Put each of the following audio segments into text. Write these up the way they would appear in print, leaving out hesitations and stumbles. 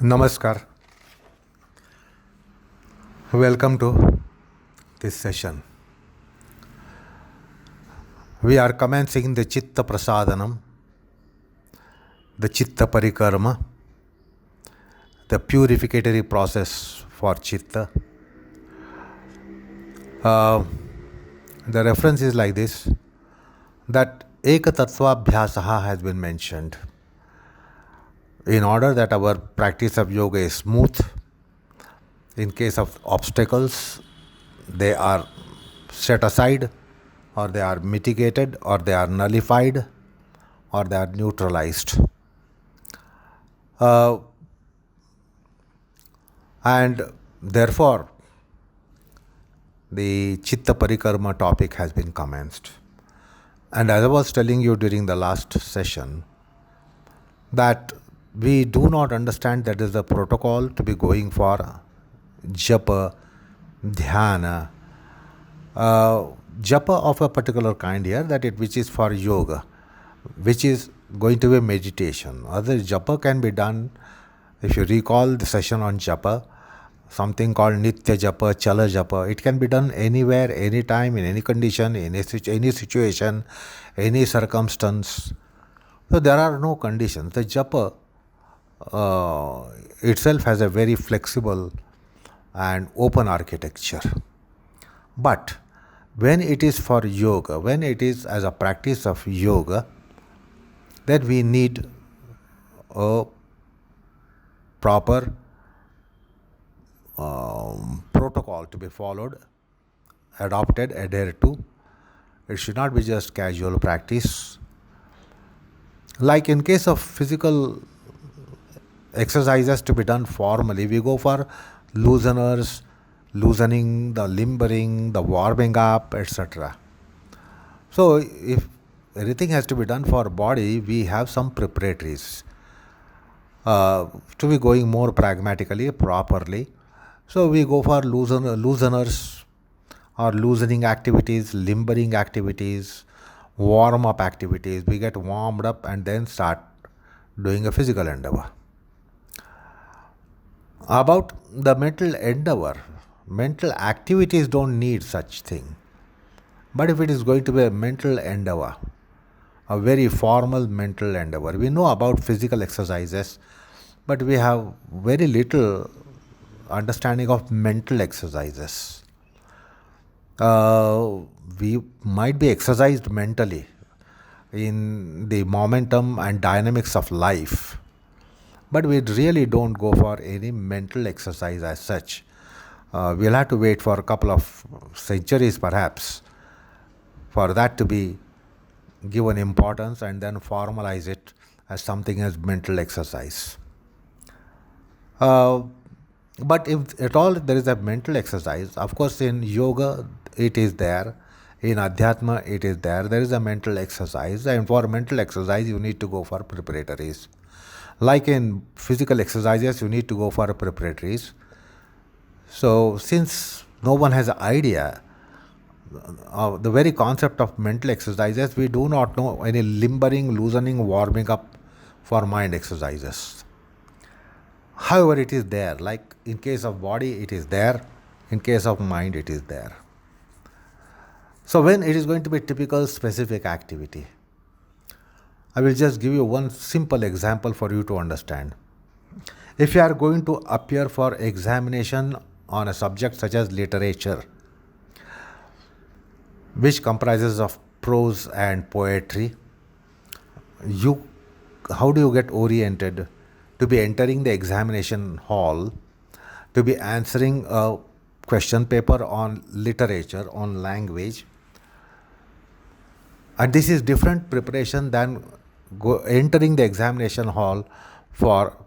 Namaskar. Welcome to this session. We are commencing the Chittaprasadanam, the Chitta Parikarma, the purificatory process for Chitta. The reference is like this, that Ekatattva abhyasaha has been mentioned. In order that our practice of yoga is smooth, in case of obstacles, they are set aside, or they are mitigated, or they are nullified, or they are neutralized. And therefore, the Chitta Parikarma topic has been commenced. And as I was telling you during the last session, that we do not understand that is the protocol to be going for Japa, dhyana, Japa of a particular kind here, which is for yoga, which is going to be meditation. Other Japa can be done, if you recall the session on Japa, something called Nitya Japa, Chala Japa. It can be done anywhere, anytime, in any condition, in any situation, any circumstance. So there are no conditions. The Japa itself has a very flexible and open architecture. But when it is for yoga, when it is as a practice of yoga, then we need a proper protocol to be followed, adopted, adhered to. It should not be just casual practice. Like in case of physical exercises to be done formally, we go for looseners, loosening, the limbering, the warming up, etc. So if anything has to be done for body, we have some preparatories to be going more pragmatically, properly. So we go for looseners or loosening activities, limbering activities, warm up activities. We get warmed up and then start doing a physical endeavour. About the mental endeavour, mental activities don't need such thing. But if it is going to be a mental endeavour, a very formal mental endeavour, we know about physical exercises, but we have very little understanding of mental exercises. We might be exercised mentally in the momentum and dynamics of life, but we really don't go for any mental exercise as such. We'll have to wait for a couple of centuries perhaps for that to be given importance and then formalize it as something as mental exercise. But if at all there is a mental exercise, of course in yoga it is there, in adhyatma it is there is a mental exercise, and for mental exercise you need to go for preparatories. Like in physical exercises, you need to go for preparatories. So since no one has an idea of the very concept of mental exercises, we do not know any limbering, loosening, warming up for mind exercises. However, it is there. Like in case of body, it is there. In case of mind, it is there. So when it is going to be typical specific activity, I will just give you one simple example for you to understand. If you are going to appear for examination on a subject such as literature, which comprises of prose and poetry, how do you get oriented to be entering the examination hall, to be answering a question paper on literature, on language? And this is different preparation than entering the examination hall for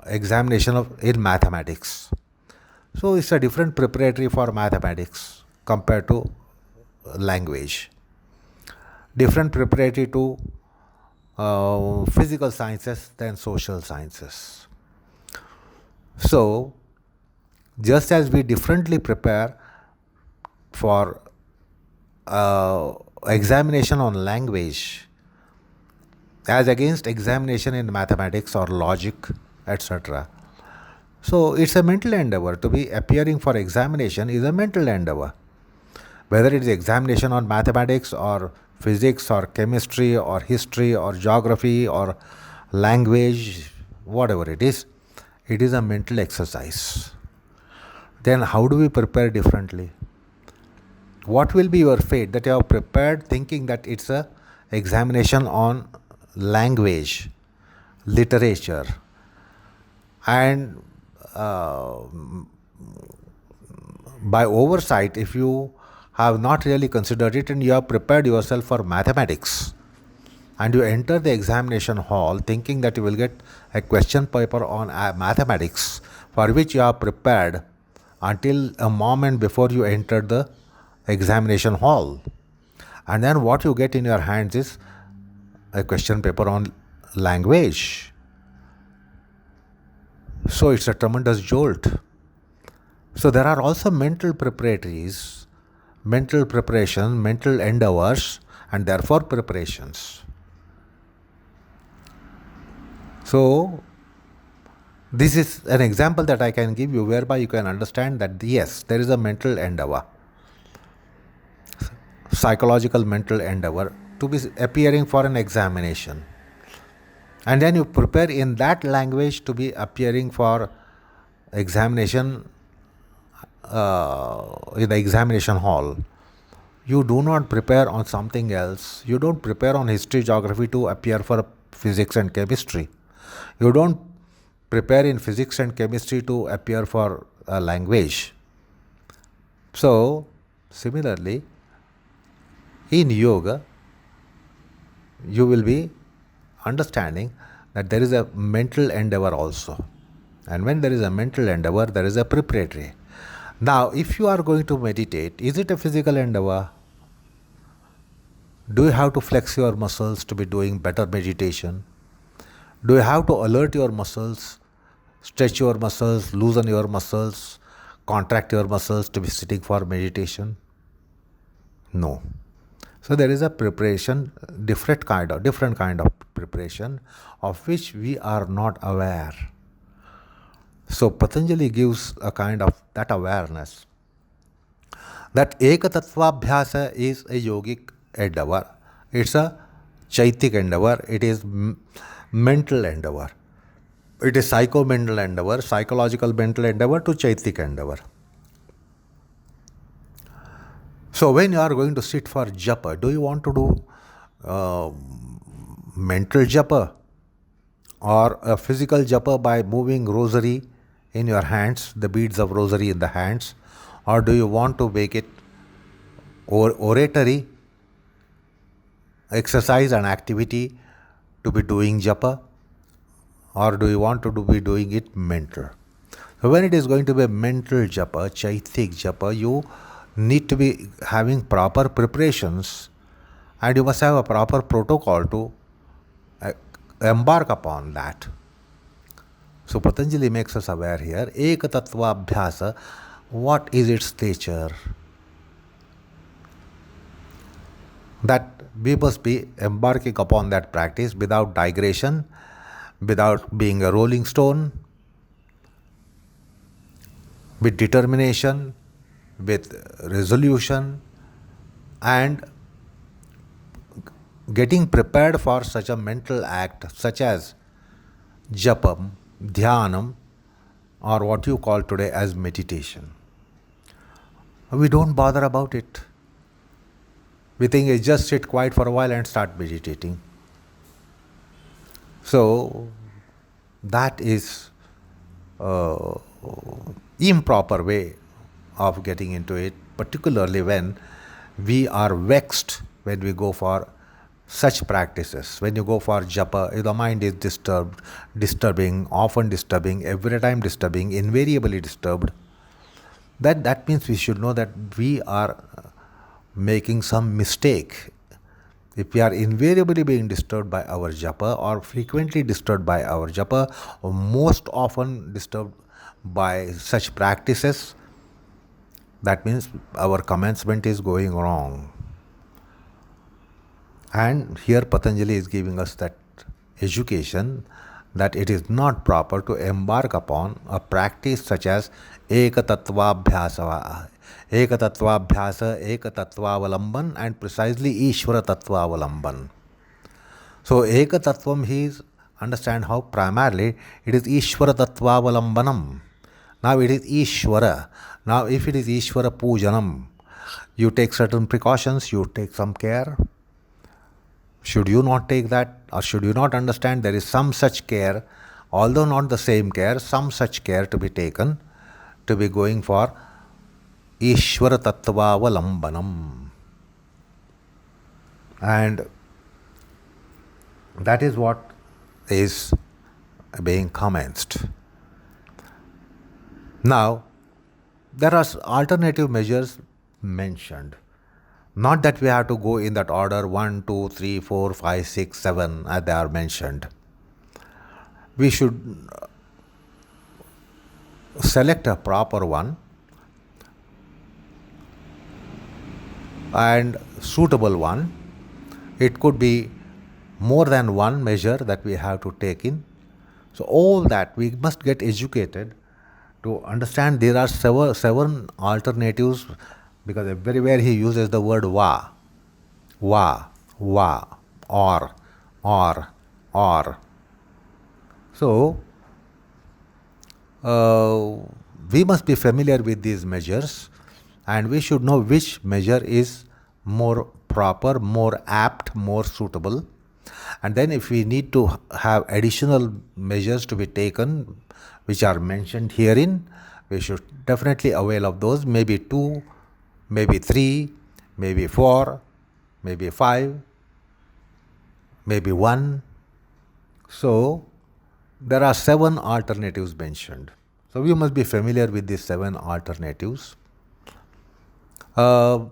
examination in mathematics. So it's a different preparatory for mathematics compared to language. Different preparatory to physical sciences than social sciences. So just as we differently prepare for examination on language as against examination in mathematics or logic etc. So it's a mental endeavor. To be appearing for examination is a mental endeavor. Whether it is examination on mathematics or physics or chemistry or history or geography or language, whatever it is a mental exercise. Then how do we prepare differently? What will be your fate that you have prepared thinking that it's a examination on language, literature, and by oversight, if you have not really considered it and you have prepared yourself for mathematics, and you enter the examination hall thinking that you will get a question paper on mathematics for which you are prepared until a moment before you enter the examination hall, and then what you get in your hands is a question paper on language. So it's a tremendous jolt. So there are also mental preparatories, mental preparation, mental endeavors, and therefore preparations. So this is an example that I can give you whereby you can understand that yes, there is a mental endeavor, psychological mental endeavor to be appearing for an examination. And then you prepare in that language to be appearing for examination in the examination hall. You do not prepare on something else. You don't prepare on history, geography to appear for physics and chemistry. You don't prepare in physics and chemistry to appear for a language. So, similarly, in yoga, you will be understanding that there is a mental endeavor also. And when there is a mental endeavor, there is a preparatory. Now, if you are going to meditate, is it a physical endeavor? Do you have to flex your muscles to be doing better meditation? Do you have to alert your muscles, stretch your muscles, loosen your muscles, contract your muscles to be sitting for meditation? No. So there is a preparation, different kind of preparation of which we are not aware. So Patanjali gives a kind of that awareness that Ekatattva abhyasa is a yogic endeavor. It's a chaittic endeavor. It is mental endeavor. It is psycho-mental endeavor, psychological mental endeavor to chaittic endeavor. So when you are going to sit for japa, do you want to do mental japa or a physical japa by moving rosary in your hands, the beads of rosary in the hands, or do you want to make it oratory exercise and activity to be doing japa, or do you want to be doing it mental? So when it is going to be a mental japa, chaittic japa, you need to be having proper preparations and you must have a proper protocol to embark upon that. So Patanjali makes us aware here, Ekatattva abhyasa, what is its nature? That we must be embarking upon that practice without digression, without being a rolling stone, with determination, with resolution, and getting prepared for such a mental act such as japam, dhyanam, or what you call today as meditation. We don't bother about it. We think I just sit quiet for a while and start meditating. So that is improper way of getting into it, particularly when we are vexed when we go for such practices. When you go for japa, the mind is disturbing, often disturbing, every time disturbing, invariably disturbed. That means we should know that we are making some mistake. If we are invariably being disturbed by our japa, or frequently disturbed by our japa, or most often disturbed by such practices, that means our commencement is going wrong. And here Patanjali is giving us that education that it is not proper to embark upon a practice such as Ekatattva Ekatattva and precisely Ishvara Tattva Avalamban. So Ekatattvam is understand how primarily it is Ishvara Tattva Avalambanam. Now it is Ishvara. Now if it is Ishvara Pujanam, you take certain precautions, you take some care. Should you not take that, or should you not understand there is some such care, although not the same care, some such care to be taken, to be going for Ishvara Tattva Avalambanam. And that is what is being commenced. Now, there are alternative measures mentioned. Not that we have to go in that order 1, 2, 3, 4, 5, 6, 7 as they are mentioned. We should select a proper one and suitable one. It could be more than one measure that we have to take in. So all that we must get educated to understand there are seven alternatives, because everywhere he uses the word or. So, we must be familiar with these measures, and we should know which measure is more proper, more apt, more suitable. And then if we need to have additional measures to be taken, which are mentioned herein, we should definitely avail of those, maybe 2, maybe 3, maybe 4, maybe 5, maybe 1. So, there are 7 alternatives mentioned. So, we must be familiar with these 7 alternatives. Because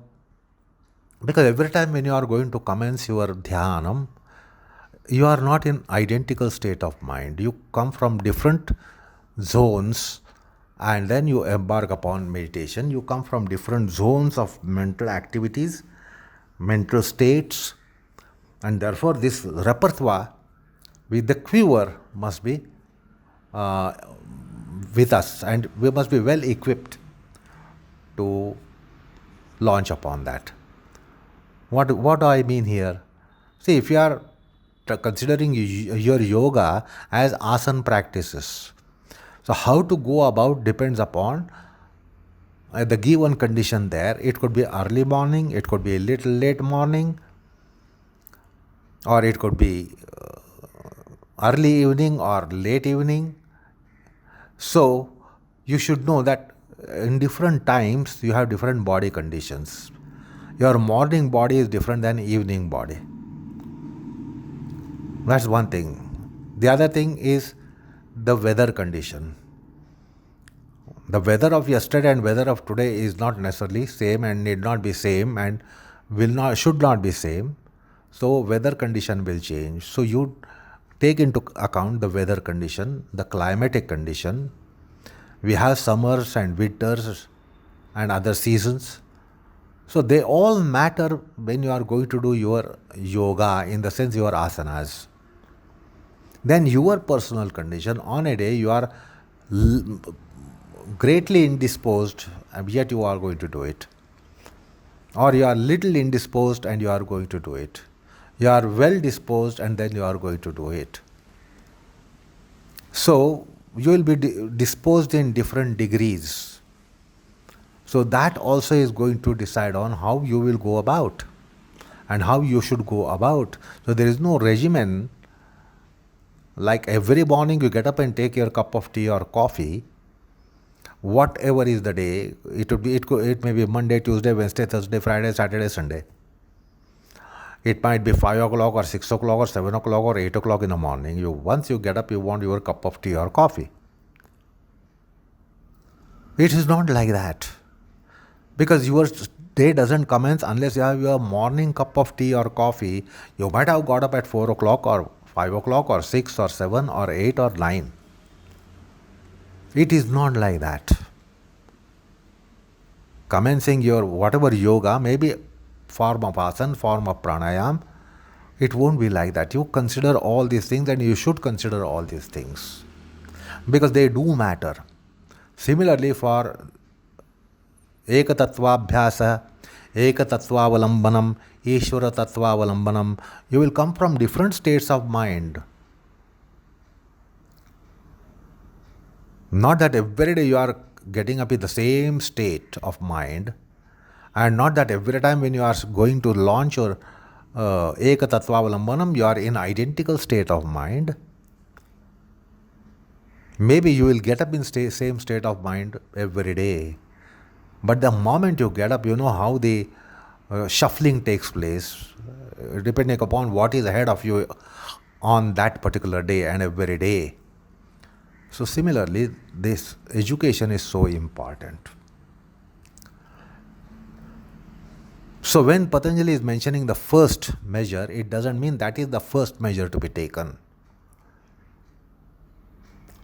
every time when you are going to commence your dhyanam, you are not in identical state of mind. You come from different zones and then you embark upon meditation. You come from different zones of mental activities, mental states, and therefore this repertoire with the quiver must be with us, and we must be well equipped to launch upon that. What do I mean here? See, if you are considering your yoga as asana practices, so how to go about depends upon the given condition there. It could be early morning, it could be a little late morning, or it could be early evening or late evening. So you should know that in different times you have different body conditions. Your morning body is different than evening body. That's one thing. The other thing is the weather condition. The weather of yesterday and weather of today is not necessarily same and need not be same and should not be same. So weather condition will change. So you take into account the weather condition, the climatic condition. We have summers and winters and other seasons. So they all matter when you are going to do your yoga, in the sense your asanas. Then your personal condition, on a day you are greatly indisposed and yet you are going to do it. Or you are little indisposed and you are going to do it. You are well disposed and then you are going to do it. So you will be disposed in different degrees. So that also is going to decide on how you will go about and how you should go about. So there is no regimen. Like every morning you get up and take your cup of tea or coffee, whatever is the day, it may be Monday, Tuesday, Wednesday, Thursday, Friday, Saturday, Sunday. It might be 5 o'clock or 6 o'clock or 7 o'clock or 8 o'clock in the morning. Once you get up, you want your cup of tea or coffee. It is not like that. Because your day doesn't commence unless you have your morning cup of tea or coffee. You might have got up at 4 o'clock or 5 o'clock or 6 or 7 or 8 or 9. It is not like that. Commencing your whatever yoga, maybe form of asana, form of pranayam, It won't be like that. You consider all these things, and you should consider all these things because they do matter. Similarly, for Ekatattva Ekatattvaavalambanam, Ishvara Tattvaavalambanam, you will come from different states of mind. Not that every day you are getting up in the same state of mind, and not that every time when you are going to launch your Ekatattvaavalambanam, you are in identical state of mind. Maybe you will get up in same state of mind every day. But the moment you get up, you know how the shuffling takes place, depending upon what is ahead of you on that particular day and every day. So similarly, this education is so important. So when Patanjali is mentioning the first measure, it doesn't mean that is the first measure to be taken.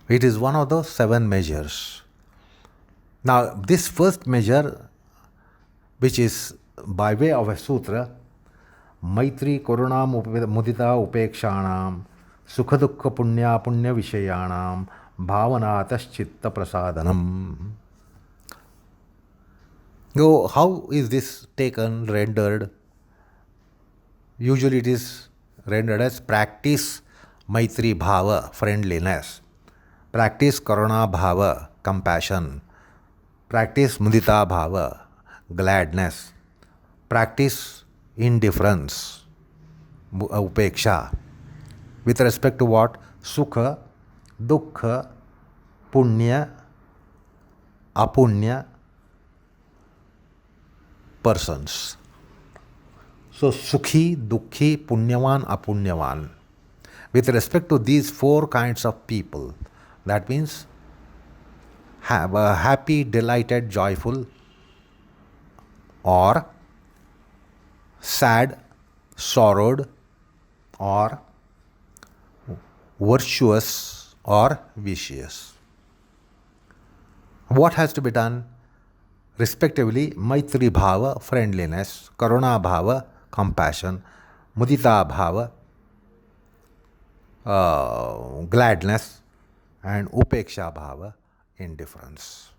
It is one of those 7 measures. Now, this first measure, which is by way of a sutra, Maitri, Karuna, Mudita, Upekshanam, Sukhadukha Punya Punya Vishayanam, Bhavanatas Chittaprasadanam. So, how is this taken, rendered? Usually it is rendered as practice Maitri Bhava, friendliness. Practice Karuna Bhava, compassion. Practice Mudita Bhava, gladness. Practice indifference, Upeksha. With respect to what? Sukha, Dukkha, Punya, Apunya persons. So, Sukhi, Dukhi, Punyavan, Apunyavan. With respect to these 4 kinds of people, that means have a happy, delighted, joyful, or sad, sorrowed, or virtuous, or vicious. What has to be done? Respectively, Maitri Bhava, friendliness, Karuna Bhava, compassion, Mudita Bhava, gladness, and Upeksha Bhava, indifference.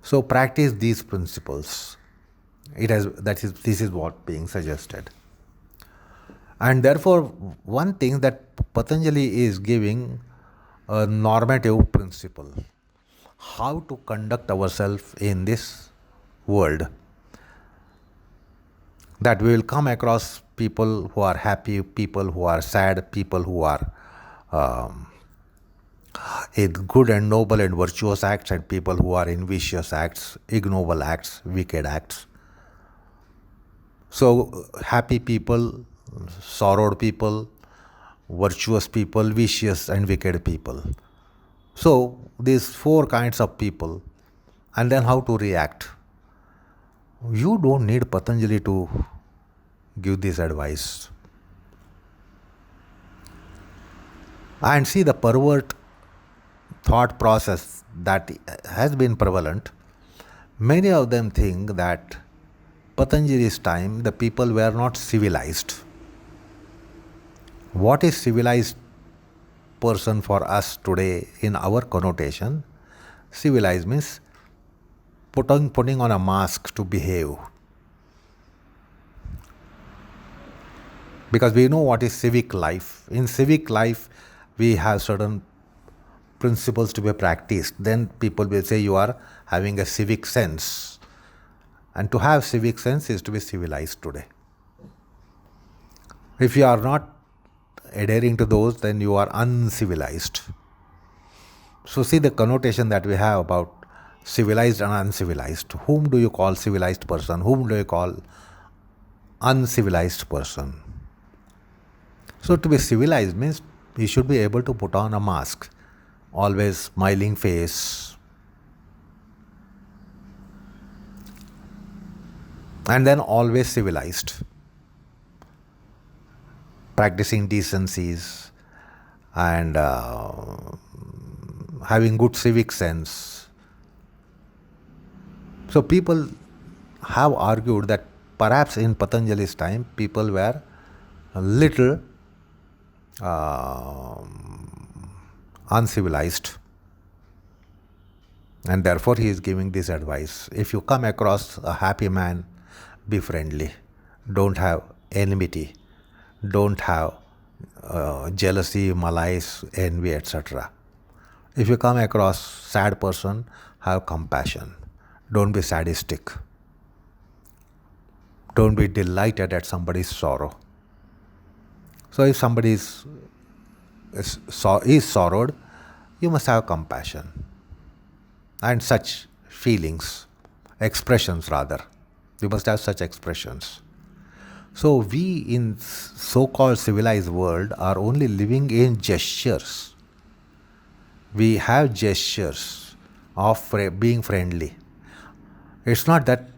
So practice these principles. This is what being suggested. And therefore, one thing that Patanjali is giving a normative principle, how to conduct ourselves in this world. That we will come across people who are happy, people who are sad, people who are in good and noble and virtuous acts, and people who are in vicious acts, ignoble acts, wicked acts. So, happy people, sorrowed people, virtuous people, vicious and wicked people. So, these 4 kinds of people, and then how to react. You don't need Patanjali to give this advice. And see the pervert thought process that has been prevalent. Many of them think that Patanjali's time the people were not civilized. What is civilized person for us today in our connotation? Civilized means putting on a mask to behave. Because we know what is civic life. In civic life, we have certain principles to be practiced. Then people will say you are having a civic sense. And to have civic sense is to be civilized today. If you are not adhering to those, then you are uncivilized. So see the connotation that we have about civilized and uncivilized. Whom do you call civilized person? Whom do you call uncivilized person? So to be civilized means you should be able to put on a mask, always smiling face, and then always civilized, practicing decencies and having good civic sense. So people have argued that perhaps in Patanjali's time people were a little uncivilized, and therefore he is giving this advice. If you come across a happy man, be friendly. Don't have enmity. Don't have jealousy, malice, envy, etc. If you come across sad person, have compassion. Don't be sadistic. Don't be delighted at somebody's sorrow. So if somebody is sorrowed, you must have compassion and such feelings, expressions rather. You must have such expressions. So we in so-called civilized world are only living in gestures. We have gestures of being friendly. It's not that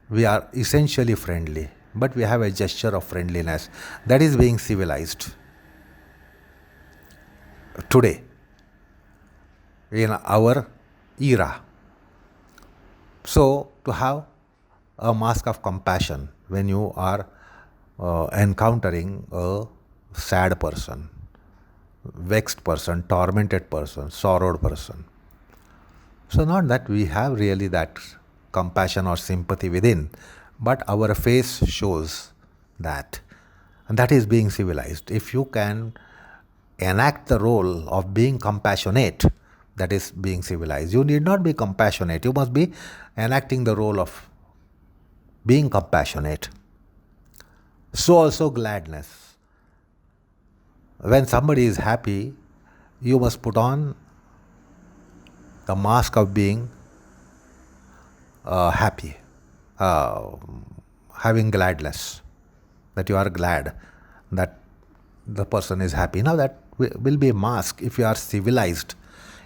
we are essentially friendly, but we have a gesture of friendliness. That is being civilized. Today, in our era. So, to have a mask of compassion when you are encountering a sad person, vexed person, tormented person, sorrowed person. So, not that we have really that compassion or sympathy within, but our face shows that. And that is being civilized. If you can enact the role of being compassionate, that is being civilized. You need not be compassionate. You must be enacting the role of being compassionate. So also gladness. When somebody is happy, you must put on the mask of being happy, having gladness, that you are glad that the person is happy. Now that will be a mask if you are civilized.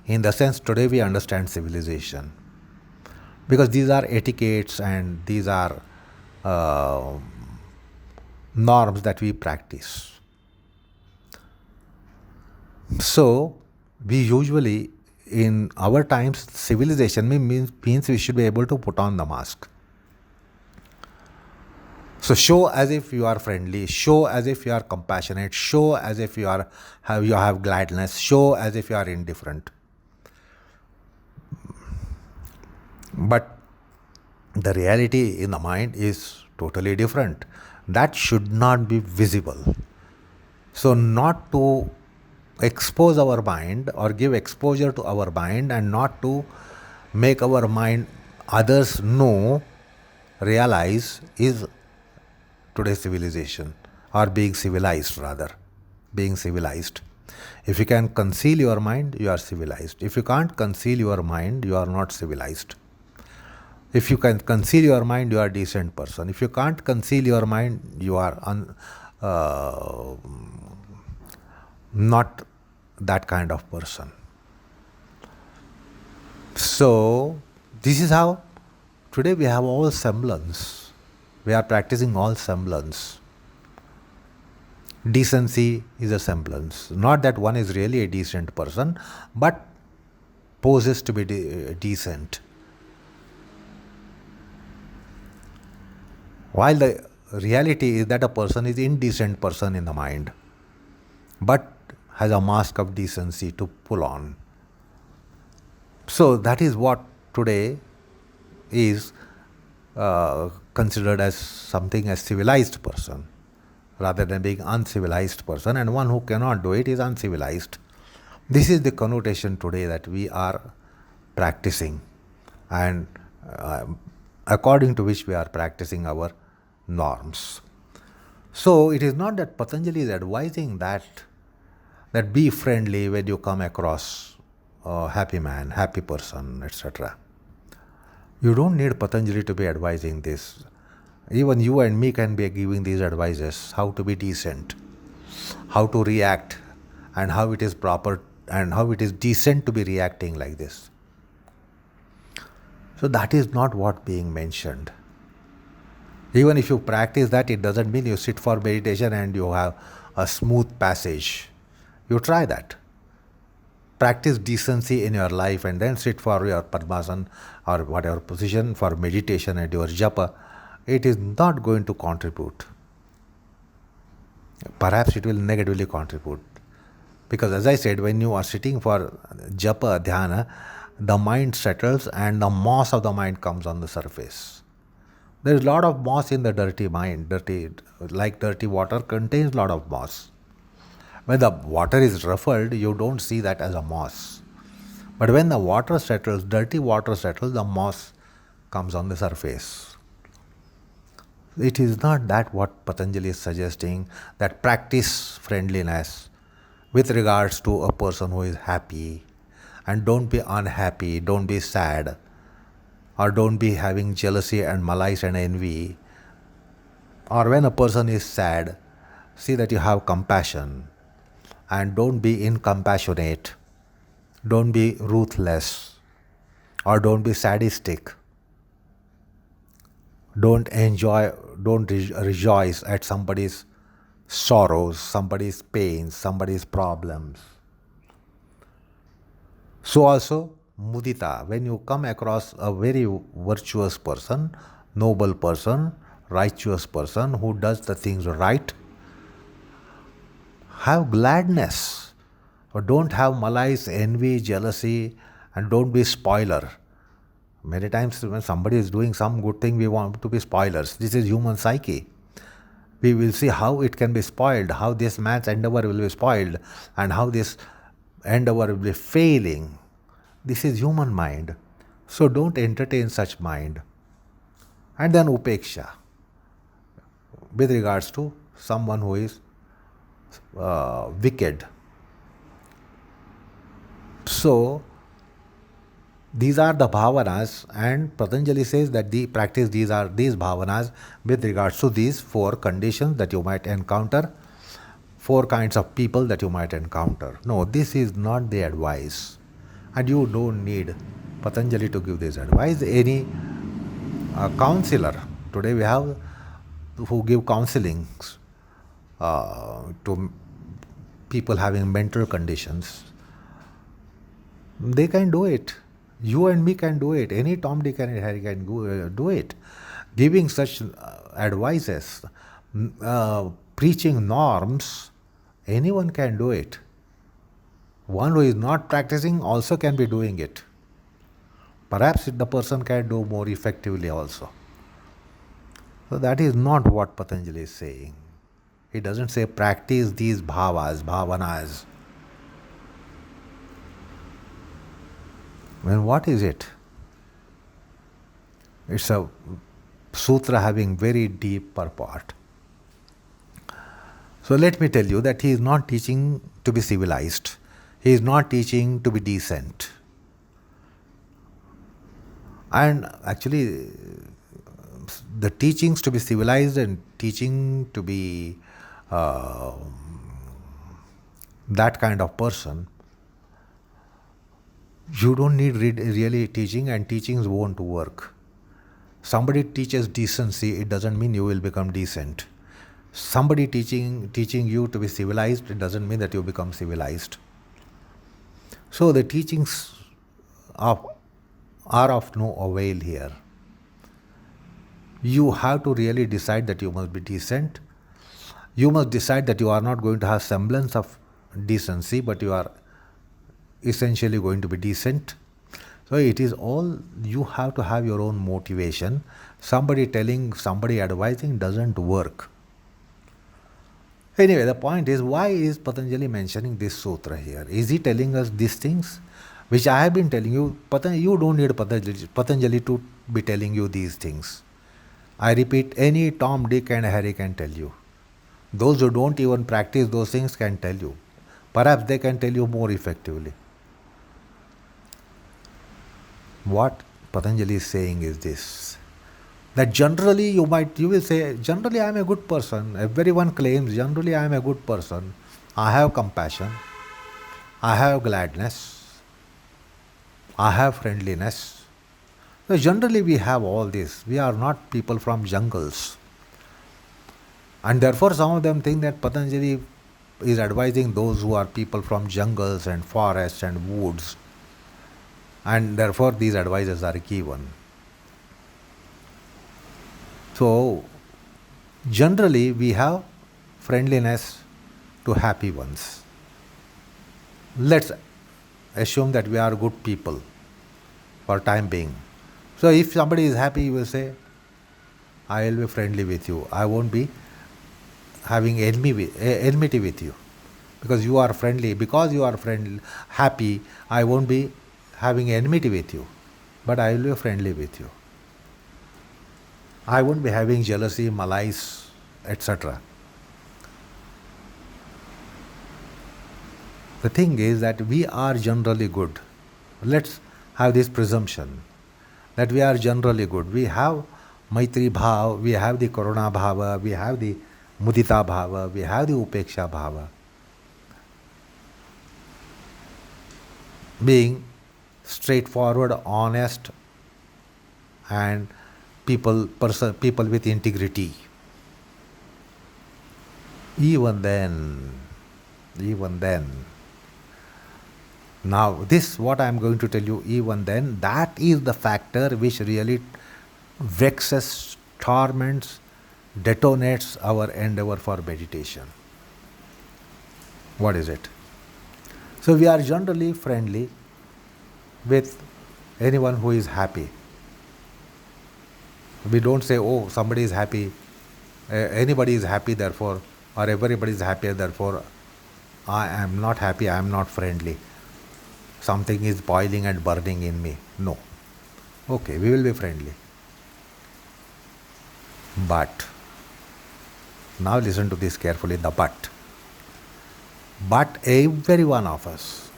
In the sense today we understand civilization, because these are etiquettes and these are norms that we practice. So we usually, in our times, civilization means we should be able to put on the mask. So show as if you are friendly, show as if you are compassionate, show as if you have gladness, show as if you are indifferent. But the reality in the mind is totally different. That should not be visible. So not to expose our mind or give exposure to our mind, and not to make our mind others know, realize, is today's civilization, or being civilized rather, being civilized. If you can conceal your mind, you are civilized. If you can't conceal your mind, you are not civilized. If you can conceal your mind, you are a decent person. If you can't conceal your mind, you are not that kind of person. So, this is how today we have all semblance. We are practicing all semblance. Decency is a semblance. Not that one is really a decent person, but poses to be decent. While the reality is that a person is indecent person in the mind, but has a mask of decency to pull on. So that is what today is considered as something as civilized person, rather than being uncivilized person, and one who cannot do it is uncivilized. This is the connotation today that we are practicing, and according to which we are practicing our norms. So it is not that Patanjali is advising that be friendly when you come across a happy man, happy person, etc. You don't need Patanjali to be advising this. Even you and me can be giving these advices, how to be decent, how to react, and how it is proper and how it is decent to be reacting like this. So that is not what being mentioned. Even if you practice that, it doesn't mean you sit for meditation and you have a smooth passage. You try that. Practice decency in your life and then sit for your Padmasana or whatever position for meditation and your Japa. It is not going to contribute. perhaps it will negatively contribute. Because as I said, when you are sitting for japa, dhyana, the mind settles and the moss of the mind comes on the surface. There is a lot of moss in the dirty mind. Dirty water contains a lot of moss. When the water is ruffled, you don't see that as a moss. But when the water settles, dirty water settles, the moss comes on the surface. It is not that what Patanjali is suggesting, that practice friendliness with regards to a person who is happy, and don't be unhappy, don't be sad, or don't be having jealousy and malice and envy. Or when a person is sad, see that you have compassion and don't be incompassionate, don't be ruthless, or don't be sadistic. Don't rejoice at somebody's sorrows, somebody's pains, somebody's problems. So also, mudita, when you come across a very virtuous person, noble person, righteous person who does the things right, have gladness. Or don't have malice, envy, jealousy, and don't be spoiler. Many times when somebody is doing some good thing, we want to be spoilers. This is human psyche. We will see how it can be spoiled, how this man's endeavour will be spoiled, and how this endeavour will be failing. This is human mind. So don't entertain such mind. And then upeksha, with regards to someone who is wicked. So these are the bhavanas, and Patanjali says that the practice these bhavanas with regards to these four conditions that you might encounter, four kinds of people that you might encounter. No, this is not the advice, and you don't need Patanjali to give this advice. Any counselor, today we have who give counseling to people having mental conditions. They can do it. You and me can do it. Any Tom, Dick and Harry can do it. Giving such advices, preaching norms, anyone can do it. One who is not practicing also can be doing it. Perhaps the person can do more effectively also. So that is not what Patanjali is saying. He doesn't say practice these bhavanas. Then what is it? It's a sutra having very deep purport. So let me tell you that he is not teaching to be civilized. He is not teaching to be decent. And actually, the teachings to be civilized and teaching to be that kind of person, you don't need really teaching, and teachings won't work. Somebody teaches decency, it doesn't mean you will become decent. Somebody teaching you to be civilized, it doesn't mean that you become civilized. So the teachings are of no avail here. You have to really decide that you must be decent. You must decide that you are not going to have semblance of decency, but you are essentially going to be decent. So it is all, you have to have your own motivation. Somebody telling, somebody advising doesn't work. Anyway, the point is, why is Patanjali mentioning this sutra here? Is he telling us these things? Which I have been telling you, you don't need Patanjali to be telling you these things. I repeat, any Tom, Dick and Harry can tell you. Those who don't even practice those things can tell you. Perhaps they can tell you more effectively. What Patanjali is saying is this, that generally you will say, generally I am a good person. Everyone claims, generally I am a good person. I have compassion. I have gladness. I have friendliness. So generally we have all this. We are not people from jungles. And therefore some of them think that Patanjali is advising those who are people from jungles and forests and woods. And therefore these advices are given. So generally we have friendliness to happy ones. Let's assume that we are good people for time being. So if somebody is happy, you will say, I will be friendly with you. I won't be having enmity with you. Because you are friendly. Because you are happy, I won't be having enmity with you. But I will be friendly with you. I won't be having jealousy, malice, etc. The thing is that we are generally good. Let's have this presumption that we are generally good. We have Maitri bhava, we have the Karuna bhava, we have the Mudita bhava, we have the Upeksha bhava. Being straightforward, honest, and people with integrity. Even then, now this what I am going to tell you, even then, that is the factor which really vexes, torments, detonates our endeavour for meditation. What is it? So we are generally friendly with anyone who is happy. We don't say, oh, somebody is happy, anybody is happy, therefore, or everybody is happy, therefore, I am not happy, I am not friendly. Something is boiling and burning in me. No. Okay, we will be friendly. But, now listen to this carefully, the but. But every one of us,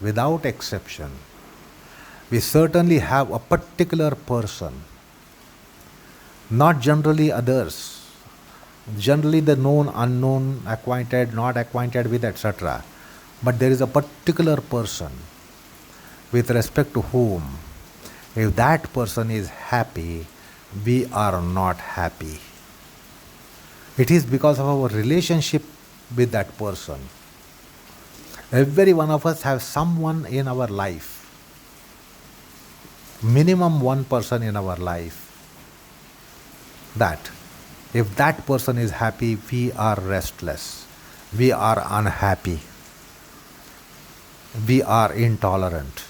without exception, we certainly have a particular person, not generally others, generally the known, unknown, acquainted, not acquainted with, etc. But there is a particular person with respect to whom, if that person is happy, we are not happy. It is because of our relationship with that person. Every one of us have someone in our life, minimum one person in our life, that if that person is happy, we are restless, we are unhappy, we are intolerant.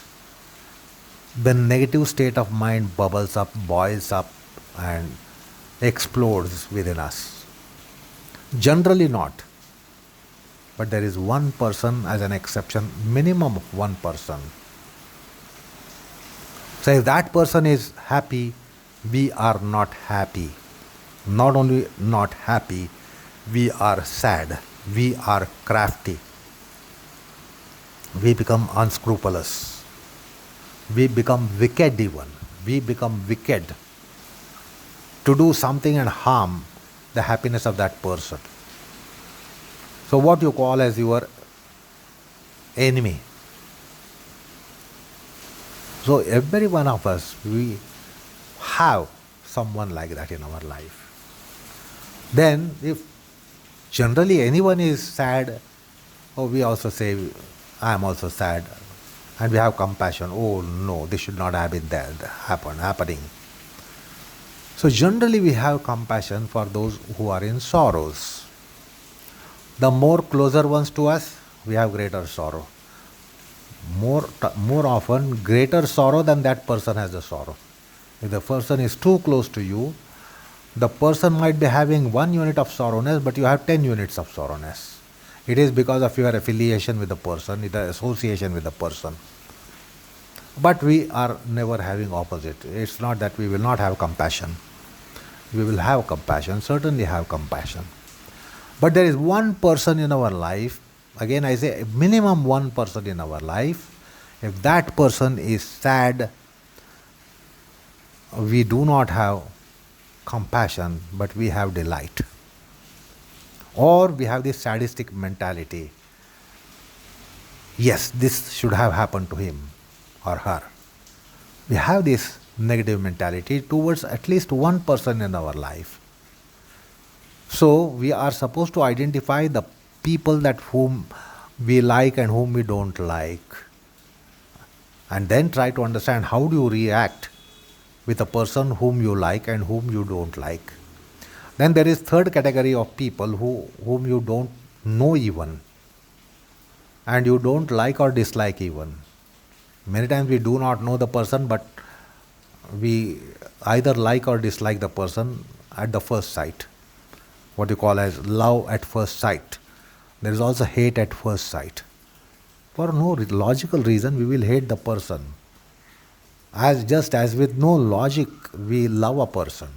The negative state of mind bubbles up, boils up, and explodes within us. Generally not. But there is one person as an exception, minimum of one person. So if that person is happy, we are not happy. Not only not happy, we are sad, we are crafty, we become unscrupulous, we become wicked even, we become wicked to do something and harm the happiness of that person. So what you call as your enemy. So every one of us, we have someone like that in our life. Then if generally anyone is sad, we also say, I am also sad. And we have compassion. Oh no, this should not have been happening. So generally we have compassion for those who are in sorrows. The more closer ones to us, we have greater sorrow. More often, greater sorrow than that person has the sorrow. If the person is too close to you, the person might be having 1 unit of sorrowness, but you have 10 units of sorrowness. It is because of your affiliation with the person, the association with the person. But we are never having opposite. It's not that we will not have compassion. We will have compassion, certainly have compassion. But there is one person in our life, again I say minimum one person in our life, if that person is sad, we do not have compassion, but we have delight. Or we have this sadistic mentality. Yes, this should have happened to him or her. We have this negative mentality towards at least one person in our life. So we are supposed to identify the people that whom we like and whom we don't like, and then try to understand how do you react with a person whom you like and whom you don't like. Then there is third category of people whom you don't know even, and you don't like or dislike even. Many times we do not know the person, but we either like or dislike the person at the first sight. What you call as love at first sight. There is also hate at first sight. For no logical reason, we will hate the person. Just as with no logic, we love a person.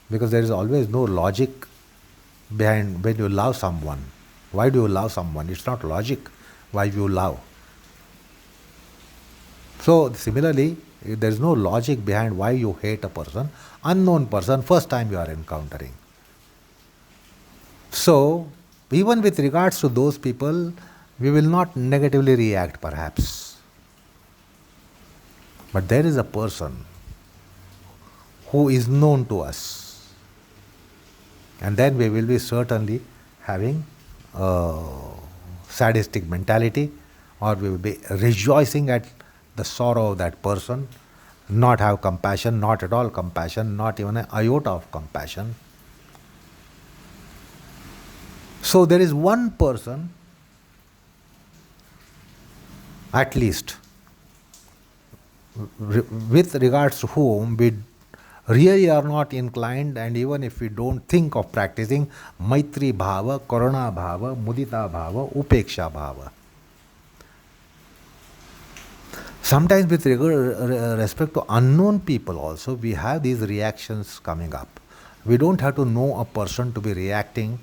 Because there is always no logic behind when you love someone. Why do you love someone? It's not logic why you love. So similarly, there is no logic behind why you hate a person, unknown person, first time you are encountering. So even with regards to those people, we will not negatively react perhaps. But there is a person who is known to us, and then we will be certainly having a sadistic mentality, or we will be rejoicing at the sorrow of that person, not have compassion, not at all compassion, not even an iota of compassion. So there is one person, at least, with regards to whom we really are not inclined, and even if we don't think of practicing Maitri bhava, Karuna bhava, Mudita bhava, Upeksha bhava. Sometimes with respect to unknown people also, we have these reactions coming up. We don't have to know a person to be reacting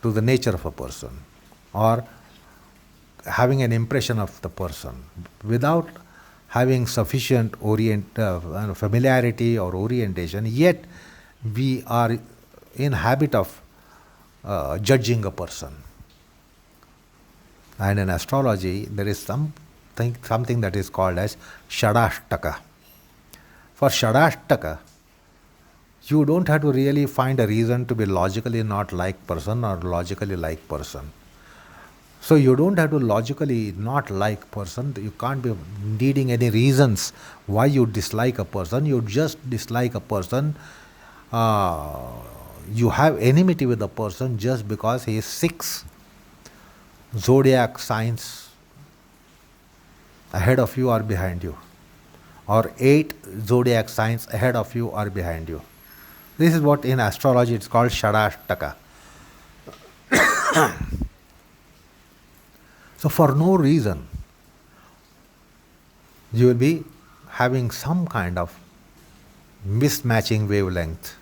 to the nature of a person or having an impression of the person. Without having sufficient familiarity or orientation, yet we are in habit of judging a person. And in astrology, there is something that is called as Shadashtaka. For Shadashtaka, you don't have to really find a reason to be logically not like person or logically like person. So you don't have to logically not like person. You can't be needing any reasons why you dislike a person. You just dislike a person. You have enmity with a person just because he is 6 zodiac signs ahead of you or behind you, or 8 zodiac signs ahead of you or behind you. This is what in astrology it's called Shadashtaka. So for no reason, you will be having some kind of mismatching wavelength.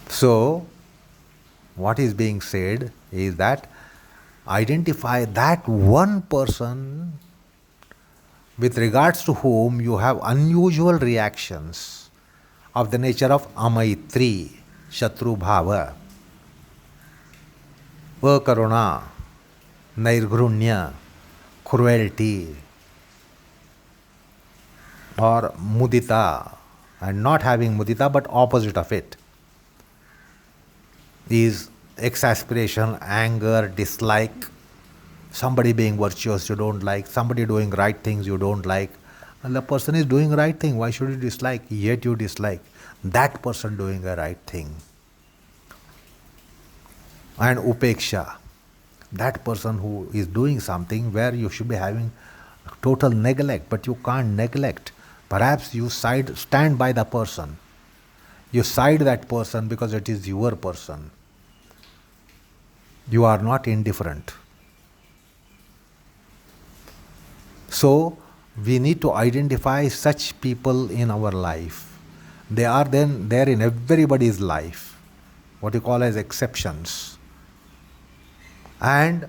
So what is being said is that identify that one person with regards to whom you have unusual reactions of the nature of amaitri, shatru bhava, akaruna, nairgrunya, cruelty, or mudita, and not having mudita but opposite of it is exasperation, anger, dislike, somebody being virtuous you don't like, somebody doing right things you don't like, and the person is doing right thing, why should you dislike? Yet you dislike that person doing a right thing. And upeksha, that person who is doing something where you should be having total neglect, but you can't neglect. Perhaps you stand by the person. You side that person because it is your person. You are not indifferent. So we need to identify such people in our life. They are then there in everybody's life, what you call as exceptions. And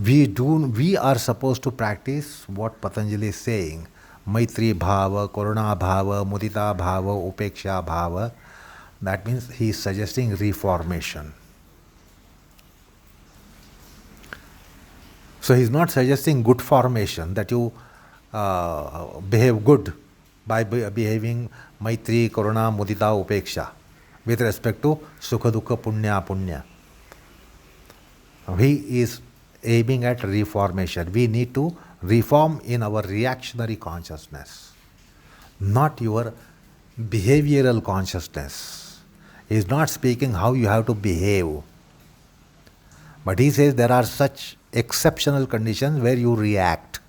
we are supposed to practice what Patanjali is saying, Maitri bhava, Karuna bhava, Mudita bhava, Upeksha bhava. That means he is suggesting reformation. So he is not suggesting good formation, that you behave good by behaving Maitri, Karuna, Mudita, Upeksha with respect to Sukha, Dukkha, Punya, Punya. He is aiming at reformation. We need to reform in our reactionary consciousness. not your behavioral consciousness. He is not speaking how you have to behave. But he says there are such exceptional conditions where you react.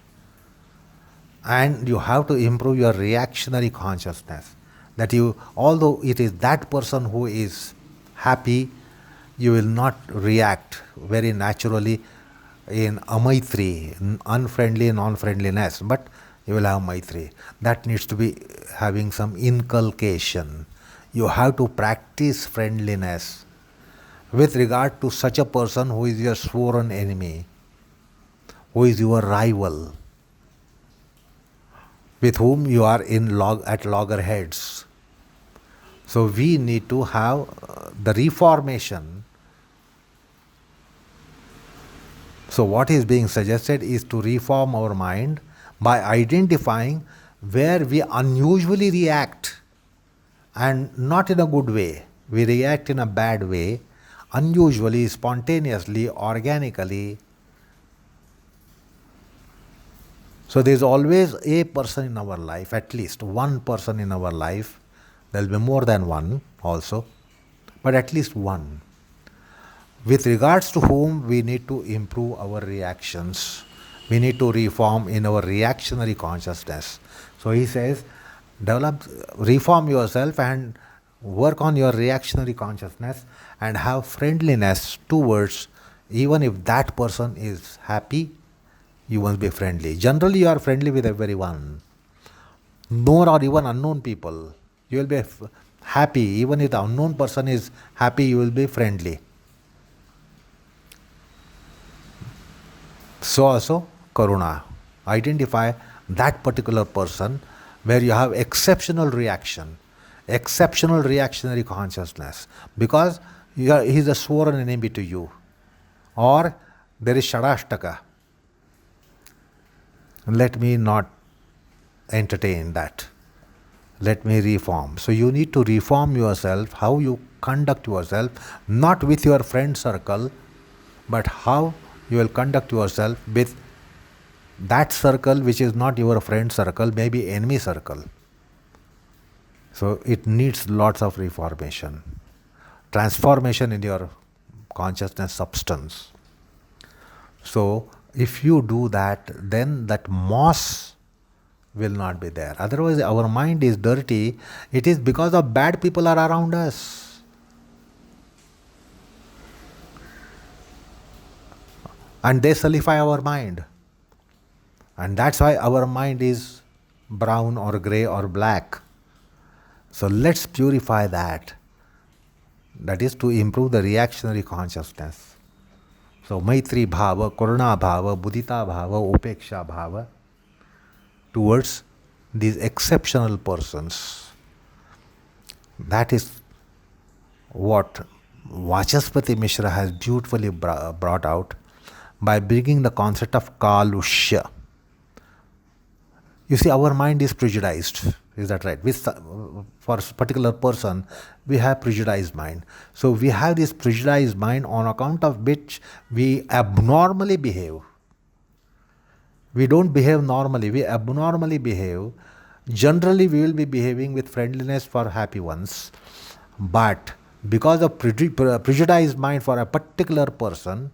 And you have to improve your reactionary consciousness. That you, although it is that person who is happy, you will not react very naturally in amaitri, unfriendly non-friendliness, but you will have maitri. That needs to be having some inculcation. You have to practice friendliness with regard to such a person who is your sworn enemy, who is your rival, with whom you are at loggerheads. So we need to have the reformation. So what is being suggested is to reform our mind by identifying where we unusually react, and not in a good way. We react in a bad way, unusually, spontaneously, organically. So there is always a person in our life, at least one person in our life. There will be more than one also, but at least one, with regards to whom we need to improve our reactions. We need to reform in our reactionary consciousness. So he says, reform yourself and work on your reactionary consciousness and have friendliness towards, even if that person is happy, you must be friendly. Generally you are friendly with everyone, known or even unknown people. You will be happy. Even if the unknown person is happy, you will be friendly. So also Karuna. Identify that particular person where you have exceptional reaction, exceptional reactionary consciousness, because he is a sworn enemy to you. Or there is Shadashtaka. Let me not entertain that. Let me reform. So you need to reform yourself, how you conduct yourself, not with your friend circle, but how you will conduct yourself with that circle which is not your friend circle, maybe enemy circle. So it needs lots of reformation, transformation in your consciousness substance. So if you do that, then that moss will not be there. Otherwise our mind is dirty. It is because of bad people are around us. And they sulify our mind. And that's why our mind is brown or grey or black. So let's purify that. That is to improve the reactionary consciousness. So Maitri bhava, Karuna bhava, Mudita bhava, Upeksha bhava towards these exceptional persons. That is what Vachaspati Mishra has beautifully brought out by bringing the concept of kalushya. You see, our mind is prejudiced. Is that right? For a particular person, we have prejudiced mind. So we have this prejudiced mind on account of which we abnormally behave. We don't behave normally, we abnormally behave. Generally, we will be behaving with friendliness for happy ones. But because of prejudiced mind for a particular person,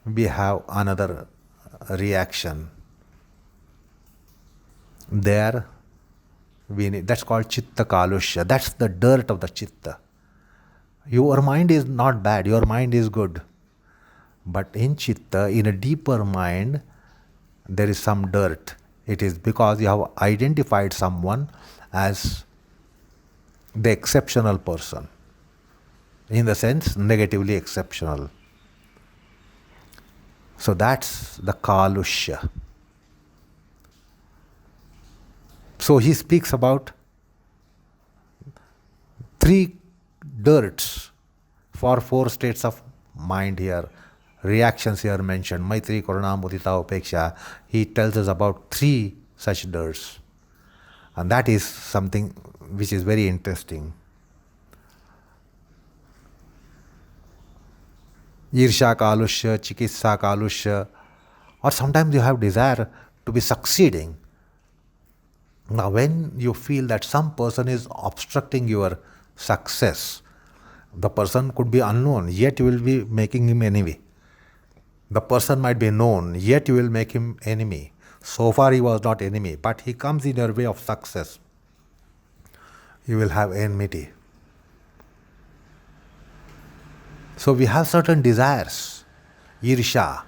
we have another reaction. There, that's called chitta kalushya. That's the dirt of the chitta. Your mind is not bad, your mind is good. But in chitta, in a deeper mind, there is some dirt. It is because you have identified someone as the exceptional person. In the sense, negatively exceptional. So that's the kalushya. So he speaks about 3 dirts for 4 states of mind here. Reactions here mentioned, Maitri, Karuna, Mudita, Upeksha. He tells us about 3 such dirts. And that is something which is very interesting. Irsha kalushya, chikitsa kalushya, or sometimes you have desire to be succeeding. Now, when you feel that some person is obstructing your success, the person could be unknown, yet you will be making him enemy. The person might be known, yet you will make him enemy. So far, he was not enemy, but he comes in your way of success. You will have enmity. So we have certain desires, irsha,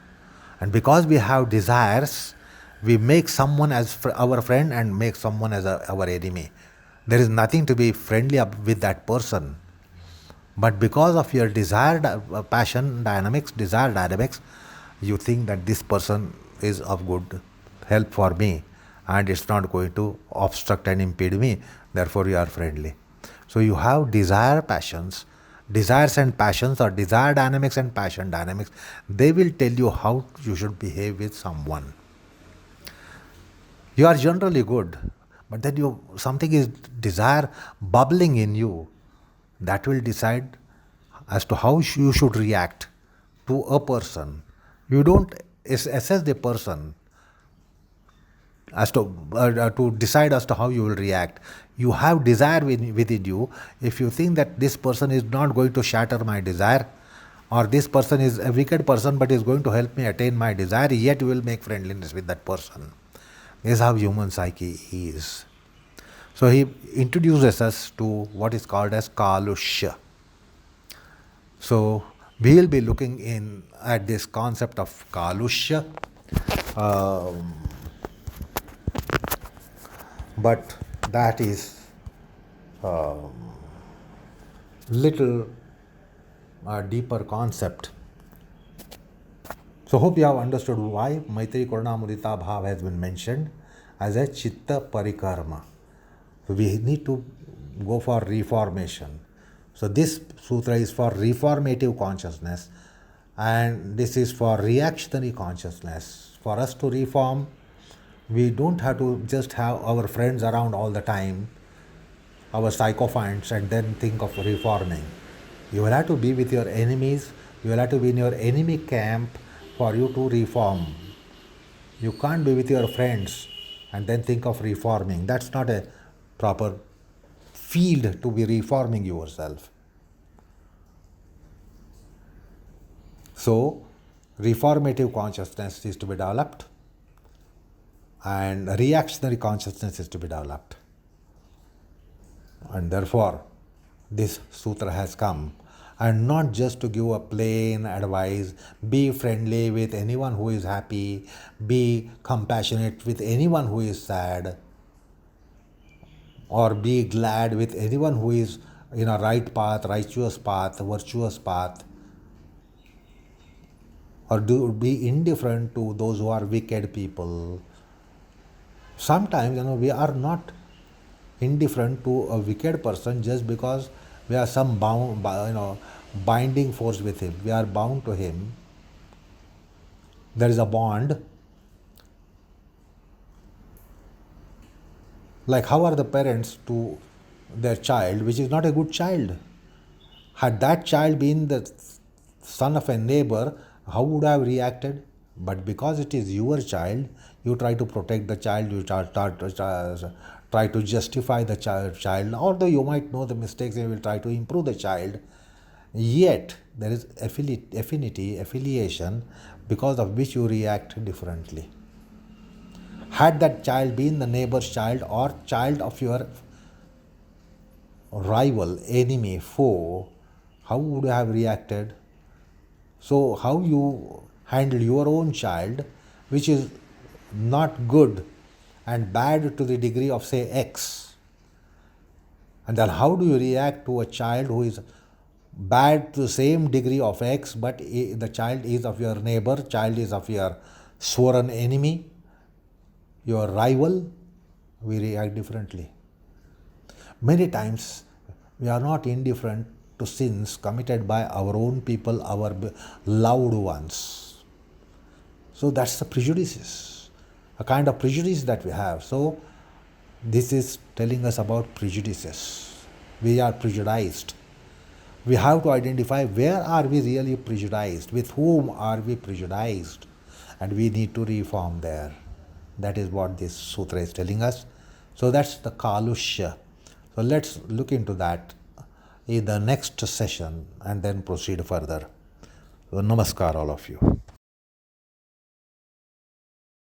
and because we have desires, we make someone as our friend and make someone as our enemy. There is nothing to be friendly with that person. But because of your desire, passion dynamics, desire dynamics, you think that this person is of good help for me and it's not going to obstruct and impede me, therefore you are friendly. So you have desires and passions, or desire dynamics and passion dynamics. They will tell you how you should behave with someone. You are generally good, but then something is desire bubbling in you, that will decide as to how you should react to a person. You don't assess the person as to decide as to how you will react. You have desire within you. If you think that this person is not going to shatter my desire, or this person is a wicked person but is going to help me attain my desire, yet you will make friendliness with that person. This is how human psyche is. So he introduces us to what is called as kalushya. So we will be looking at this concept of kalushya, but that is little deeper concept. So hope you have understood why Maitri, Karuna, Mudita bhav has been mentioned as a chitta parikarma. So we need to go for reformation. So this sutra is for reformative consciousness, and this is for reactionary consciousness. For us to reform, we don't have to just have our friends around all the time, our sycophants, and then think of reforming. You will have to be with your enemies. You will have to be in your enemy camp for you to reform. You can't be with your friends and then think of reforming. That's not a proper field to be reforming yourself. So, reformative consciousness is to be developed, and reactionary consciousness is to be developed. And therefore, this sutra has come, and not just to give a plain advice, be friendly with anyone who is happy, be compassionate with anyone who is sad, or be glad with anyone who is in a right path, righteous path, virtuous path, or be indifferent to those who are wicked people. Sometimes, we are not indifferent to a wicked person just because we are some binding force with him. We are bound to him. There is a bond. Like, how are the parents to their child, which is not a good child? Had that child been the son of a neighbor, how would I have reacted? But because it is your child, you try to protect the child, you try to justify the child, although you might know the mistakes, you will try to improve the child. Yet, there is affiliation, because of which you react differently. Had that child been the neighbor's child or child of your rival, enemy, foe, how would you have reacted? So, how you handle your own child, which is not good and bad to the degree of, say, X, and then how do you react to a child who is bad to the same degree of X, but the child is of your neighbor, child is of your sworn enemy, your rival? We react differently. Many times we are not indifferent to sins committed by our own people, our loved ones. So that's the prejudices, a kind of prejudice that we have. So this is telling us about prejudices. We are prejudiced. We have to identify where are we really prejudiced, with whom are we prejudiced, and we need to reform there. That is what this sutra is telling us. So that's the kalushya. So let's look into that in the next session and then proceed further. So namaskar all of you.